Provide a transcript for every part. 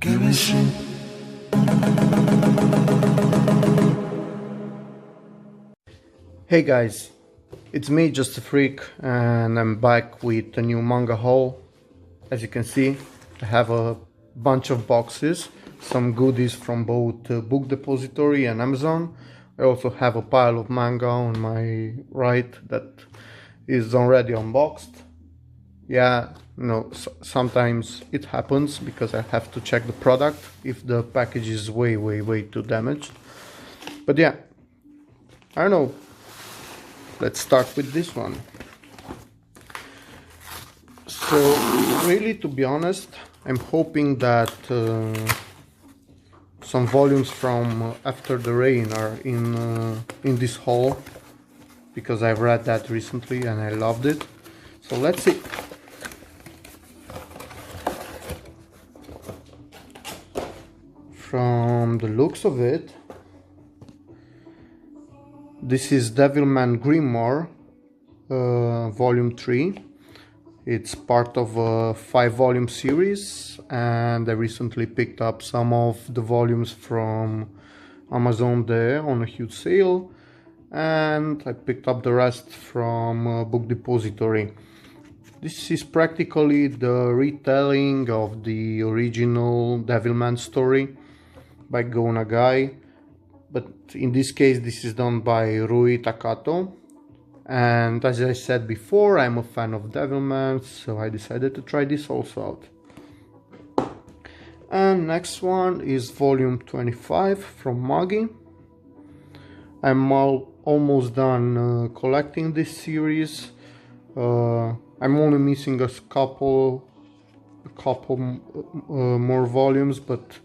Hey guys, it's me, justafreak, and I'm back with a new Manga Haul. As you can see, I have a bunch of boxes, some goodies from both Book Depository and Amazon. I also have a pile of manga on my right that is already unboxed. Yeah, sometimes it happens because I have to check the product if the package is way too damaged. But yeah, I don't know. Let's start with this one. So really, to be honest, I'm hoping that some volumes from After the Rain are in this haul, because I've read that recently and I loved it. So let's see. From the looks of it, this is Devilment Grimoire, volume 3. It's part of a 5-volume series, and I recently picked up some of the volumes from Amazon there on a huge sale, and I picked up the rest from Book Depository. This is practically the retelling of the original Devilment story by Go Nagai. But in this case, this is done by Rui Takato, and as I said before, I'm a fan of Devilment, so I decided to try this also out. And next one is volume 25 from Magi. I'm almost done collecting this series. I'm only missing a couple more volumes, but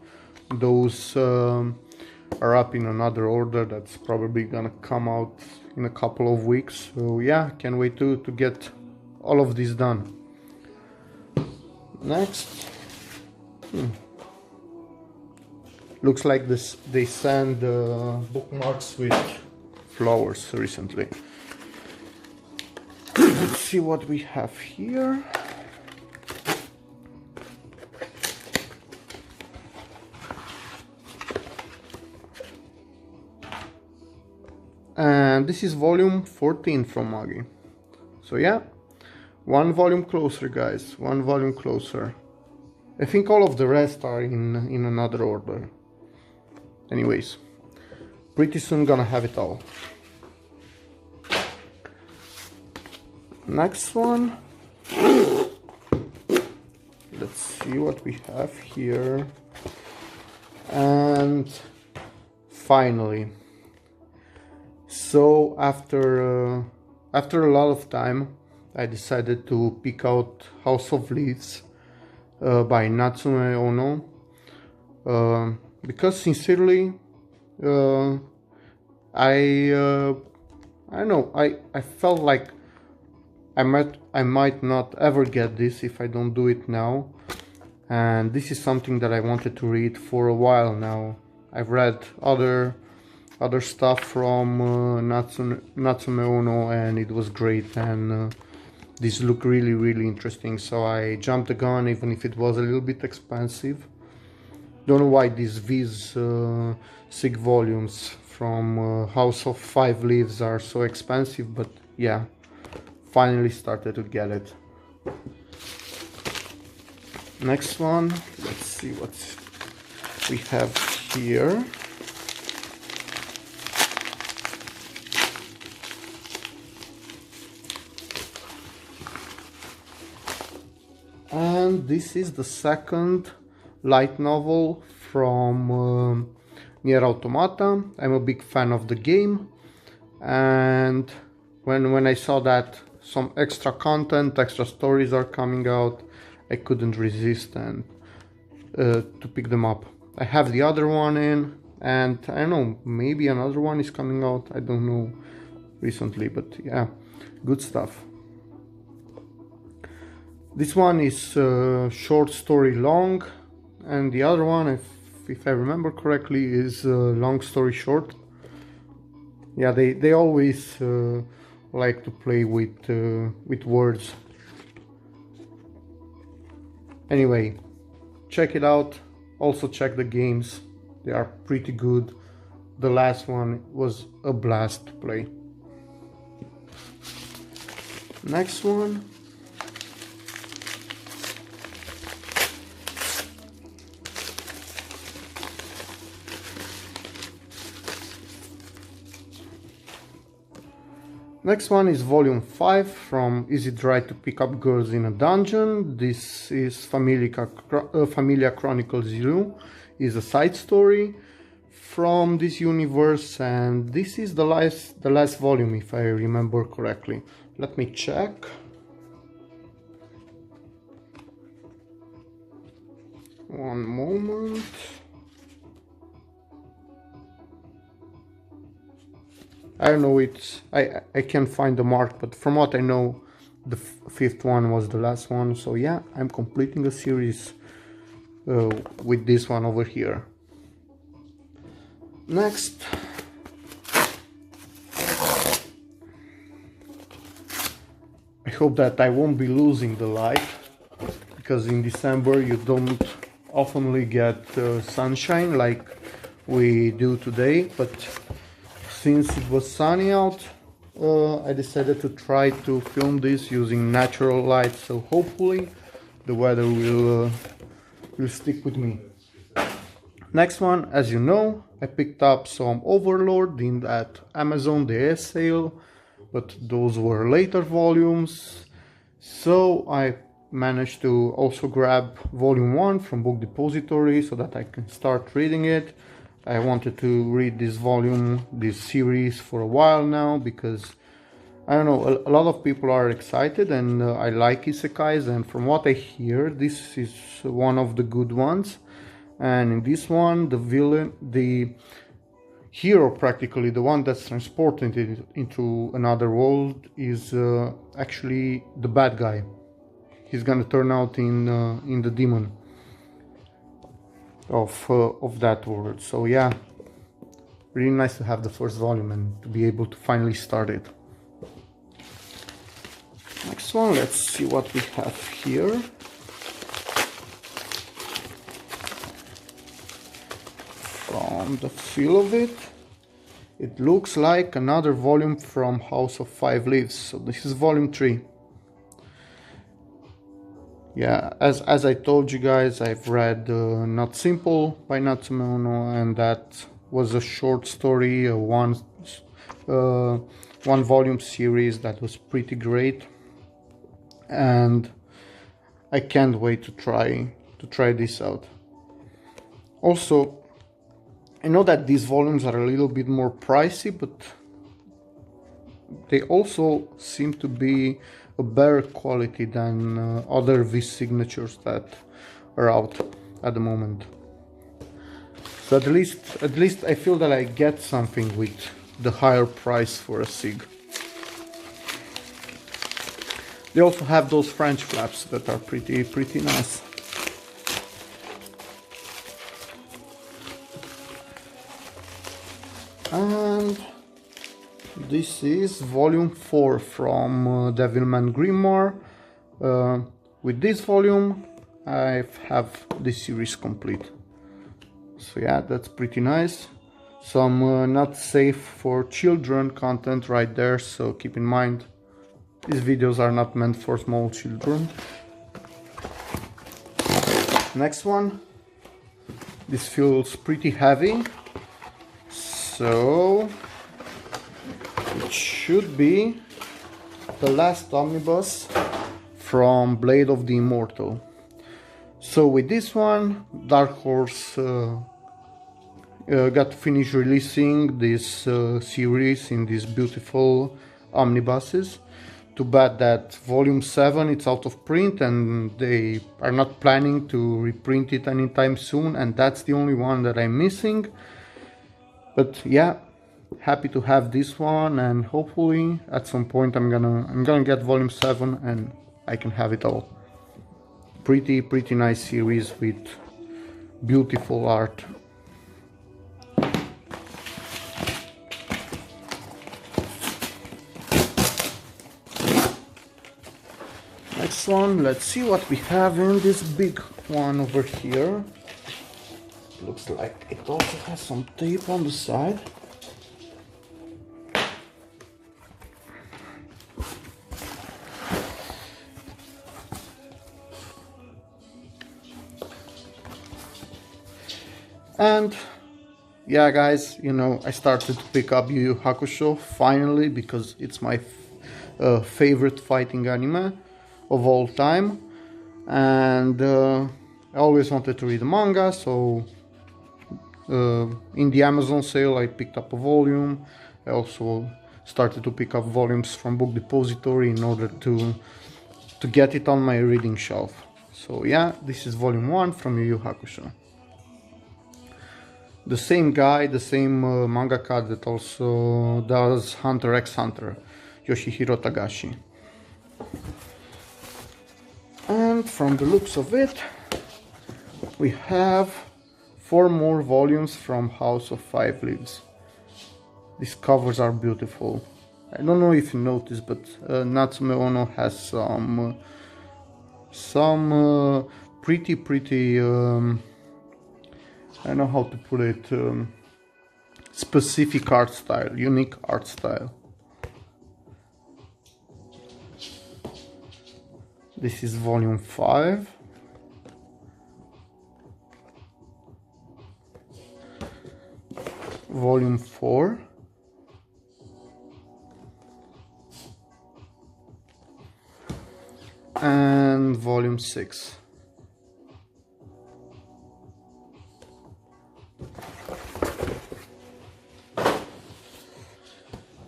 those are up in another order that's probably gonna come out in a couple of weeks. So yeah, can't wait to get all of this done. Next, looks like they send bookmarks with flowers recently. Let's see what we have here. And this is volume 14 from Magi. So yeah, one volume closer, guys, one volume closer. I think all of the rest are in another order. Anyways, pretty soon gonna have it all. Next one. Let's see what we have here. And finally, so after a lot of time, I decided to pick out House of Leaves by Natsume Ono, because sincerely, I don't know, I felt like I might not ever get this if I don't do it now, and this is something that I wanted to read for a while now. I've read other stuff from Natsume Ono, and it was great, and this looked really interesting, so I jumped the gun, even if it was a little bit expensive. Don't know why these 6 volumes from House of 5 Leaves are so expensive, but yeah, finally started to get it. Next one, let's see what we have here. And this is the second light novel from Nier Automata. I'm a big fan of the game, and when I saw that some extra content, extra stories are coming out, I couldn't resist and to pick them up. I have the other one in, and I don't know, maybe another one is coming out, I don't know recently, but yeah, good stuff. This one is short story long, and the other one, if I remember correctly, is long story short. Yeah, they always like to play with words. Anyway, check it out. Also check the games, they are pretty good. The last one was a blast to play. Next one. Next one is volume 5 from Is It Right to Pick Up Girls in a Dungeon. This is Familia Chronicles Zero, is a side story from this universe, and this is the last volume if I remember correctly. Let me check. One moment. I don't know, I can't find the mark, but from what I know, the fifth one was the last one. So yeah, I'm completing a series with this one over here. Next, I hope that I won't be losing the light, because in December you don't oftenly get sunshine like we do today, but since it was sunny out, I decided to try to film this using natural light, so hopefully the weather will stick with me. Next one, as you know, I picked up some Overlord in that Amazon DS sale, but those were later volumes, so I managed to also grab volume 1 from Book Depository so that I can start reading it. I wanted to read this series for a while now, because I don't know, a lot of people are excited, and I like isekais, and from what I hear, this is one of the good ones. And in this one, the villain, the hero, practically the one that's transported into another world, is actually the bad guy. He's gonna turn out in the demon of that world. So yeah, really nice to have the first volume and to be able to finally start it. Next one, let's see what we have here. From the feel of it, it looks like another volume from House of Five Leaves. So this is volume 3. Yeah, as I told you guys, I've read Not Simple by Natsumono, and that was a short story, a one volume series that was pretty great, and I can't wait to try this out. Also, I know that these volumes are a little bit more pricey, but they also seem to be a better quality than other V signatures that are out at the moment. So at least I feel that I get something with the higher price for a SIG. They also have those French flaps that are pretty nice. And this is volume 4 from Devilment Grimoire. With this volume I have this series complete. So yeah, that's pretty nice. Some not safe for children content right there, so keep in mind these videos are not meant for small children. Next one, this feels pretty heavy, so it should be the last omnibus from Blade of the Immortal. So with this one, Dark Horse got to finish releasing this series in these beautiful omnibuses. Too bad that volume 7 it's out of print and they are not planning to reprint it anytime soon, and that's the only one that I'm missing. But yeah, happy to have this one, and hopefully at some point I'm gonna get volume 7 and I can have it all. Pretty nice series with beautiful art. Next one, let's see what we have in this big one over here. Looks like it also has some tape on the side. And yeah, guys, you know, I started to pick up Yu Yu Hakusho finally because it's my favorite fighting anime of all time, and I always wanted to read the manga, so in the Amazon sale I picked up a volume. I also started to pick up volumes from Book Depository in order to get it on my reading shelf. So yeah, this is volume 1 from Yu Yu Hakusho. The same guy, the same mangaka that also does Hunter x Hunter, Yoshihiro Tagashi. And from the looks of it, we have 4 more volumes from House of Five Leaves. These covers are beautiful. I don't know if you noticed, but Natsume Ono has some pretty I don't know how to put it, specific art style, unique art style. This is volume 5. Volume 4. And volume 6.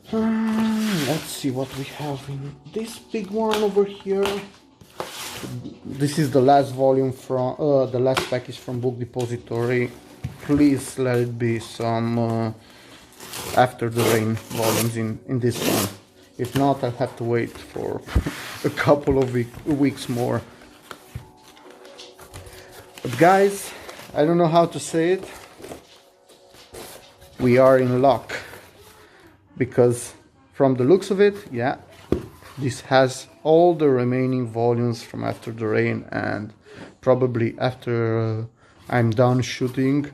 Let's see what we have in this big one over here. This is the last volume from the last package from Book Depository. Please let it be some After the Rain volumes in this one. If not, I'll have to wait for a couple of weeks more. But guys, I don't know how to say it. We are in luck. Because from the looks of it, yeah, this has all the remaining volumes from After the Rain, and probably after I'm done shooting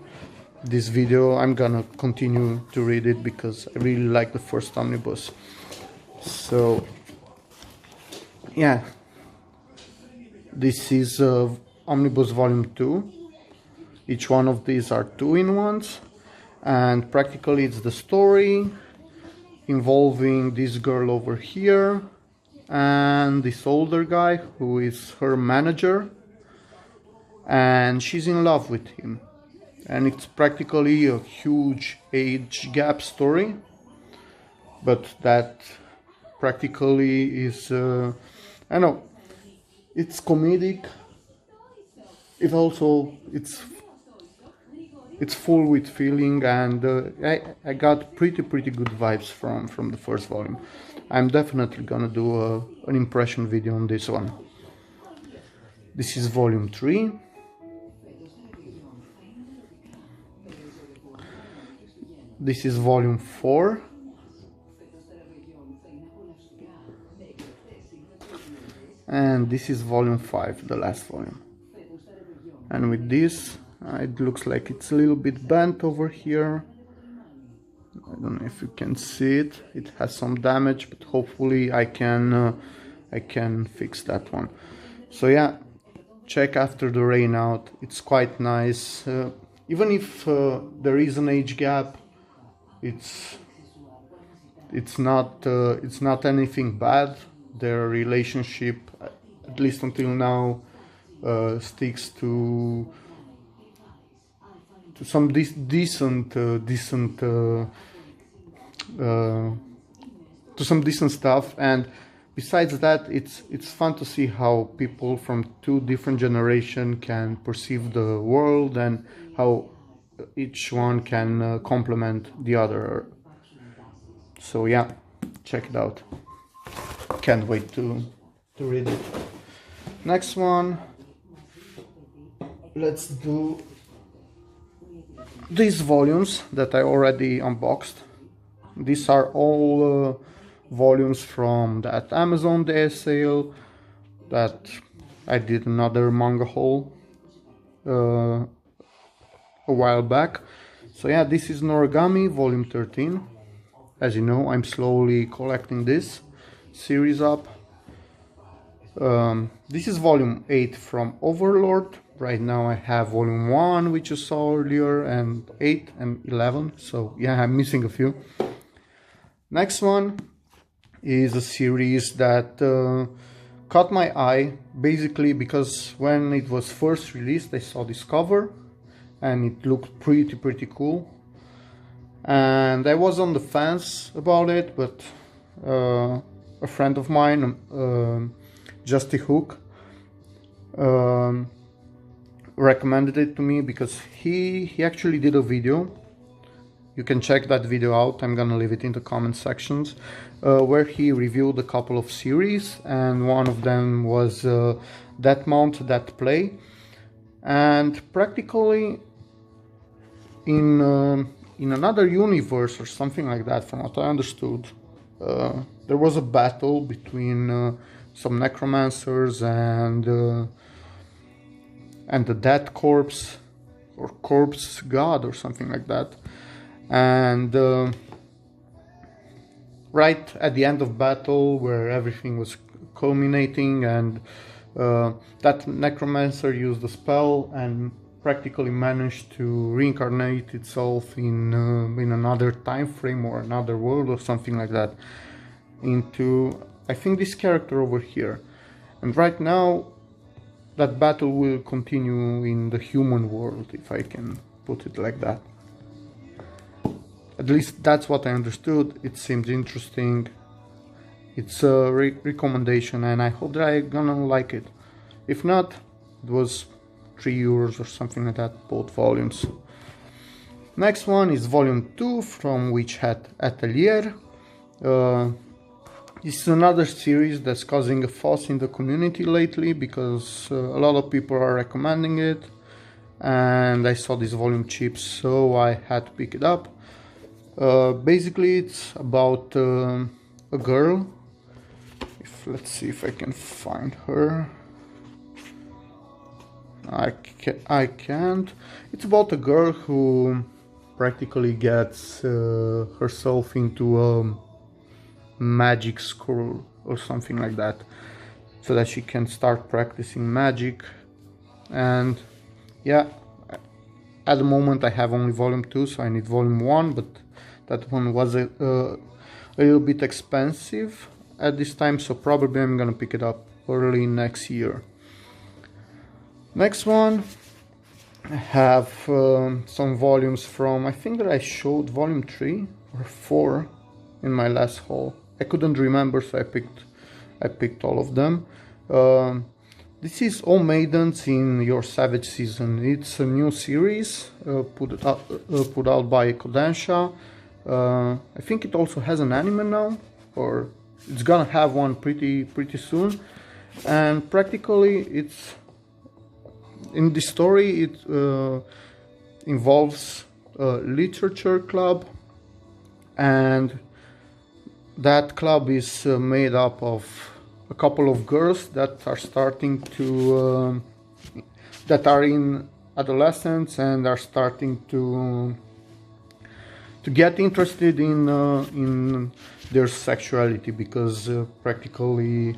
this video, I'm gonna continue to read it because I really like the first omnibus. So yeah, this is omnibus volume 2. Each one of these are 2-in-1s, and practically it's the story involving this girl over here and this older guy who is her manager, and she's in love with him, and it's practically a huge age gap story, but that practically is I know it's comedic, it's full with feeling, and I got pretty good vibes from the first volume. I'm definitely gonna do an impression video on this one. This is volume 3. This is volume 4. And this is volume 5, the last volume. And with this, it looks like it's a little bit bent over here. I don't know if you can see it. It has some damage, but hopefully I can fix that one. So yeah, check After the Rain out. It's quite nice. Even if there is an age gap, it's not anything bad. Their relationship, at least until now, sticks to some decent stuff, and besides that, it's fun to see how people from 2 different generations can perceive the world and how each one can complement the other. So yeah, check it out. Can't wait to read it. Next one, let's do these volumes that I already unboxed. These are all volumes from that Amazon Day sale that I did another Manga Haul a while back. So yeah, this is Noragami volume 13. As you know, I'm slowly collecting this series up. This is volume 8 from Overlord. Right now I have volume 1, which you saw earlier, and 8 and 11. So yeah, I'm missing a few. Next one is a series that caught my eye, basically because when it was first released I saw this cover and it looked pretty cool, and I was on the fence about it, but a friend of mine, justafreak, recommended it to me because he actually did a video. You can check that video out, I'm gonna leave it in the comment sections, where he reviewed a couple of series, and one of them was That Mount, That Play. And practically in another universe or something like that, from what I understood, there was a battle between some necromancers and the dead corpse, or corpse god or something like that. And right at the end of battle, where everything was culminating, and that necromancer used a spell and practically managed to reincarnate itself in another time frame or another world or something like that, into, I think, this character over here. And right now that battle will continue in the human world, if I can put it like that. At least that's what I understood. It seems interesting. It's a recommendation, and I hope that I'm gonna like it. If not, it was €3 or something like that, both volumes. Next one is volume 2 from Witch Hat Atelier. This is another series that's causing a fuss in the community lately because a lot of people are recommending it, and I saw this volume cheap, so I had to pick it up. Basically it's about a girl. Let's see if I can find her. I can't. It's about a girl who practically gets herself into a magic school or something like that, so that she can start practicing magic. And yeah, at the moment I have only volume 2, so I need volume 1, but that one was a little bit expensive at this time, so probably I'm gonna pick it up early next year. Next one, I have some volumes from, I think that I showed volume 3 or 4 in my last haul. I couldn't remember, so I picked all of them. This is All Maidens in Your Savage Season. It's a new series put out by Kodansha. I think it also has an anime now, or it's gonna have one pretty soon. And practically it's in this story, it involves a literature club, and that club is made up of a couple of girls that are starting to that are in adolescence and are starting to get interested in their sexuality, because practically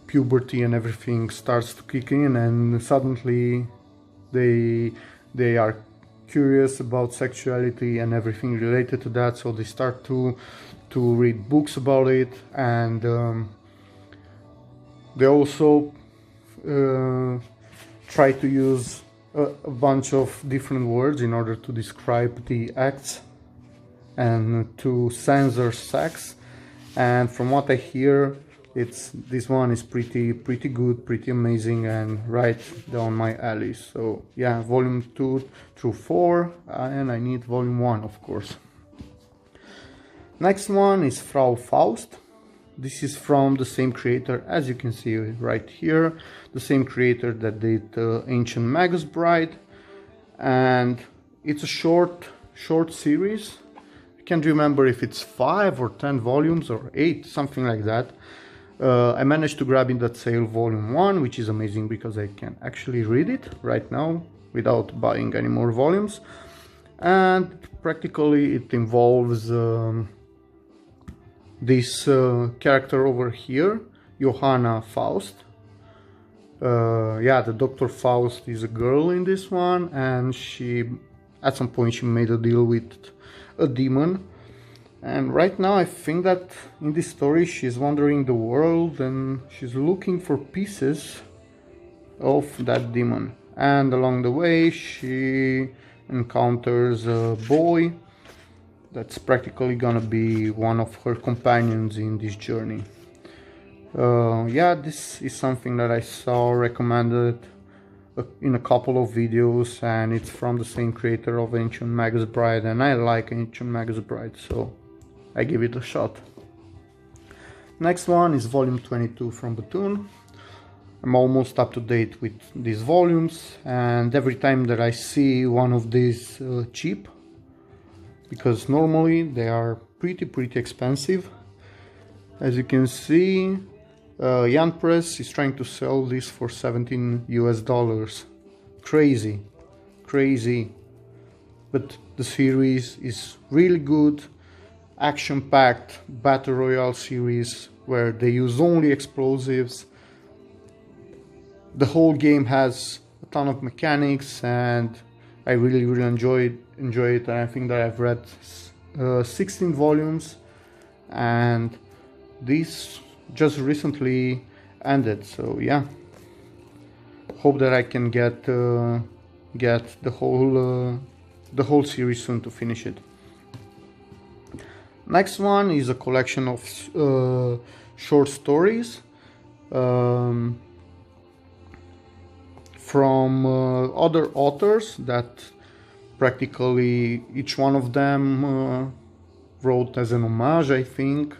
puberty and everything starts to kick in, and suddenly they are curious about sexuality and everything related to that, so they start to read books about it, and they also try to use a bunch of different words in order to describe the acts and to censor sex. And from what I hear, this one is pretty good, pretty amazing, and right down my alley. So yeah, volume 2 through 4, and I need volume 1, of course. Next one is Frau Faust. This is from the same creator, as you can see right here, the same creator that did Ancient Magus Bride, and it's a short series. I can't remember if it's 5 or 10 volumes or 8, something like that. I managed to grab in that sale volume 1, which is amazing because I can actually read it right now without buying any more volumes. And practically it involves this character over here, Johanna Faust. Yeah, the Dr. Faust is a girl in this one, and she, at some point, she made a deal with a demon. And right now I think that in this story she's wandering the world and she's looking for pieces of that demon. And along the way she encounters a boy that's practically gonna be one of her companions in this journey. Yeah, this is something that I saw recommended in a couple of videos, and it's from the same creator of Ancient Magus Bride, and I like Ancient Magus Bride, so I give it a shot. Next one is volume 22 from Batoon. I'm almost up to date with these volumes, and every time that I see one of these cheap, because normally they are pretty expensive. As you can see, Jan Press is trying to sell this for $17 US. Crazy. But the series is really good, action-packed battle royale series where they use only explosives. The whole game has a ton of mechanics, and I really enjoy it. And I think that I've read 16 volumes, and this just recently ended. So yeah, hope that I can get the whole series soon to finish it. Next one is a collection of short stories from other authors that practically each one of them wrote as an homage, I think,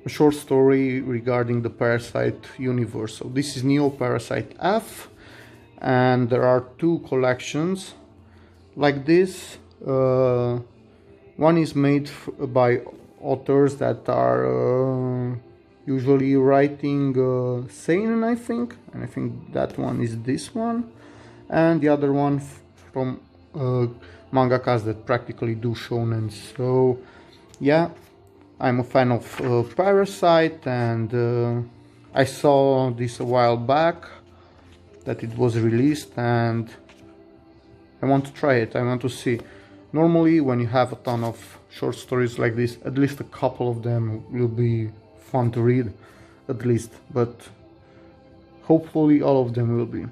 a short story regarding the Parasite universe. So this is Neo Parasite F, and there are two collections like this. One is made by authors that are usually writing seinen, I think, and I think that one is this one, and the other one from mangakas that practically do shonen. So yeah, I'm a fan of Parasite, and I saw this a while back that it was released, and I want to try it. I want to see. Normally when you have a ton of short stories like this, at least a couple of them will be fun to read, at least, but hopefully all of them will be.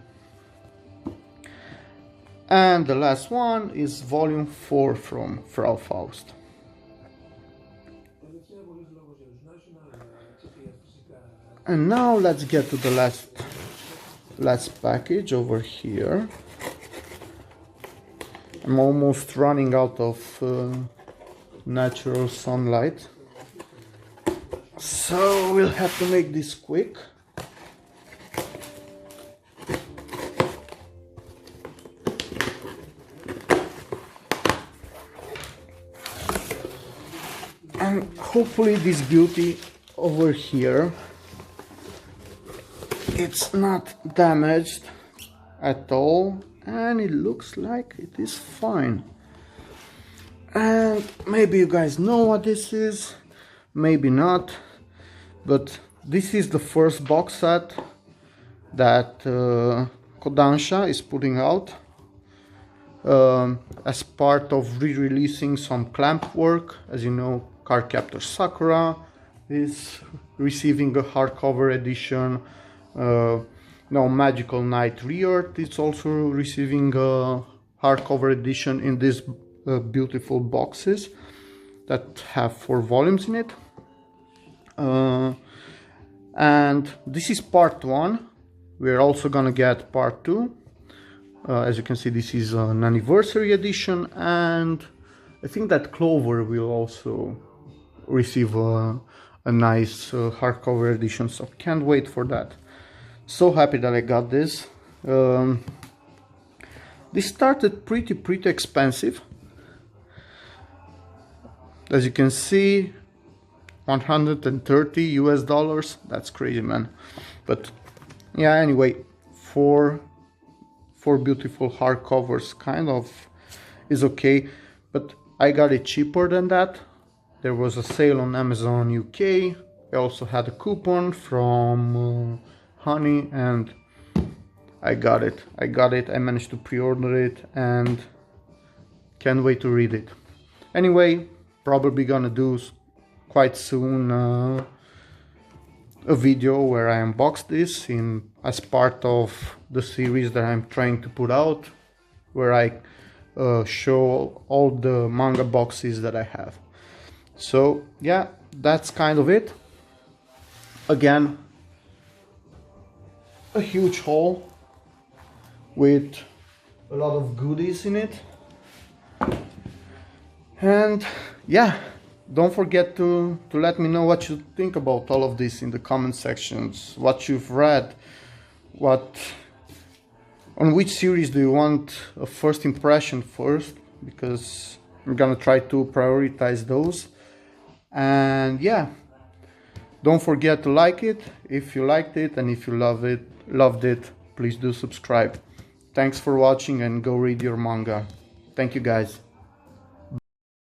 And the last one is volume 4 from Frau Faust. And now let's get to the last package over here. I'm almost running out of natural sunlight, so we'll have to make this quick. And hopefully this beauty over here, it's not damaged at all, and it looks like it is fine. And maybe you guys know what this is, maybe not, but this is the first box set that Kodansha is putting out as part of re-releasing some clamp work. As you know, Cardcaptor Sakura is receiving a hardcover edition. Now Magical Knight Re-Earth is also receiving a hardcover edition in these beautiful boxes that have 4 volumes in it. And this is part 1. We're also gonna get part 2. As you can see, this is an anniversary edition, and I think that Clover will also receive a nice hardcover edition, so can't wait for that. So happy that I got this. This started pretty expensive. As you can see, $130 US. That's crazy, man. But yeah, anyway, for 4 beautiful hardcovers kind of is okay, but I got it cheaper than that. There was a sale on Amazon UK. I also had a coupon from Honey, and I got it. I managed to pre-order it and can't wait to read it. Anyway, probably gonna do quite soon a video where I unbox this as part of the series that I'm trying to put out, where I show all the manga boxes that I have. So yeah, that's kind of it. Again, a huge haul with a lot of goodies in it. And yeah, don't forget to let me know what you think about all of this in the comment sections, what you've read, on which series do you want a first impression first, because I'm gonna try to prioritize those. And yeah, don't forget to like it if you liked it, and if you loved it, please do subscribe. Thanks for watching, and go read your manga. Thank you guys.